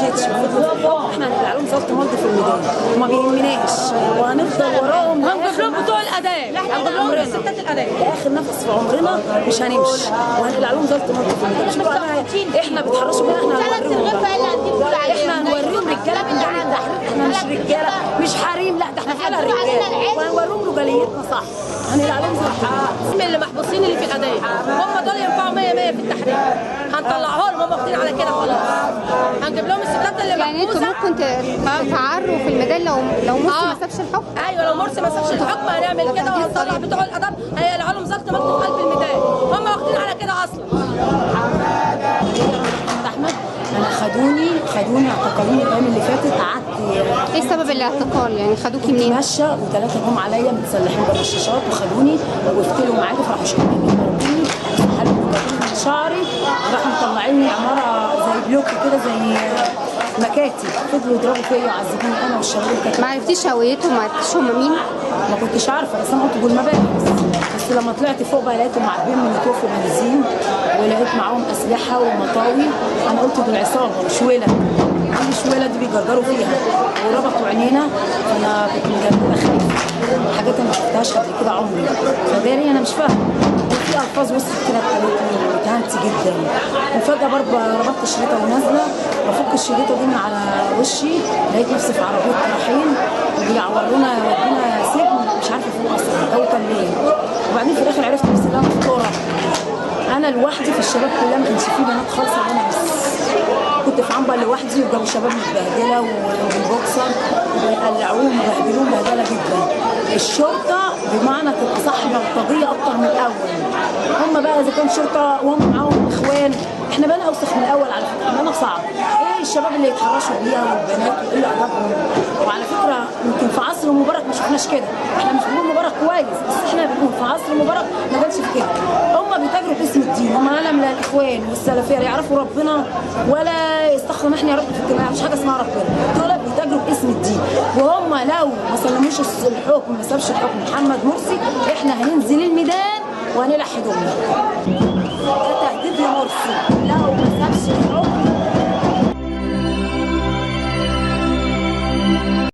مشيتش احنا هنقلع لهم ظبط ملط في الميدان وما بيهمناش وهنفضل وراهم. هنجيب لهم بتوع الاداء، هنجيب لهم ستات الاداء لاخر نفس في عمرنا مش هنمشي وهنقلع لهم ظبط ملط في الميدان. شوفوا احنا بيتحرشوا بينا احنا هنوريهم رجاله من جانب التحرير. احنا مش رجاله مش حريم، لا ده احنا فعلا رجاله وهنوريهم رجاليتنا صح. هنقلع لهم ظبط من اللي محبوسين اللي في الاداء هم دول ينفعوا 100 100 في التحرير، هنطلعهم هم واخدين على كده خلاص. هنجيب لهم الستات اللي يعني انتوا ممكن تعروا في الميدان لو مرسي ما سابش الحكم؟ ايوه لو مرسي ما سابش الحكم هنعمل كده وهنطلع بتوع الاداب هيقلعوا لهم ظبط ملط في قلب الميدان، هم واخدين على كده اصلا. احمد انا خدوني اعتقلوني الايام اللي فاتت. قعدت ايه سبب الاعتقال؟ يعني خدوكي منين؟ ماشيه وثلاثه جم عليا متسلحين برشاشات وخدوني وقفت لهم معايا فراحوا شايليني ضربوني حلقوا من شعري راحوا مطلعيني عماره زي بلوك كده زي مكاتب فضلوا يضربوا فيا ويعذبوني انا والشباب اللي كانت. ما عرفتيش هويتهم؟ ما عرفتيش هم مين؟ ما كنتش عارفه بس انا قلت دول مباحث. بس لما طلعت فوق بقى لقيتهم معبين من الكوف وبنزين ولقيت معاهم اسلحه ومطاوي. انا قلت دول عصابه مش ولد. مش ولد بيجرجروا فيها وربطوا عينينا. انا كنت مجننه خايفه حاجات انا ما شفتهاش قبل كده عمري. فداري انا مش فاهمه في الفاظ وصلت كده اتقالتني واتهنت جدا. وفجاه برضه ربطت الشريطه ونازله بفك الشريطه دي من على وشي لقيت نفسي في عربيه رايحين وبيعورونا يودونا سجن مش عارفه فين اصلا او كان ليه. وبعدين في الاخر عرفت نفسي ان انا مختاره. انا لوحدي في الشباب كلها ما كانش في بنات خالص وانا بس كنت في عنبر لوحدي وجابوا شباب متبهدله وبالبوكسر وبيقلعوهم وبهدلوهم بهدله جدا. الشرطه بمعنى تبقى صح بلطجيه اكتر من الاول. هم بقى اذا كان شرطه وهم معاهم اخوان احنا بقى اوسخ من الاول على فكره. انا صعب ايه الشباب اللي يتحرشوا بيها والبنات وايه ادبهم. وعلى فكره يمكن في عصر مبارك ما شفناش كده. احنا مش بنقول مبارك كويس بس احنا بنقول في عصر مبارك ما كانش في كده. هم بيتاجروا باسم الدين. هم لا لا الاخوان والسلفيه لا يعرفوا ربنا ولا يستخدموا احنا يا رب في الدنيا مش حاجه اسمها ربنا. دول بيتاجروا باسم الدين وهم لو ما سلموش الحكم ما سابش الحكم محمد مرسي احنا هننزل الميدان وهنلحدهم.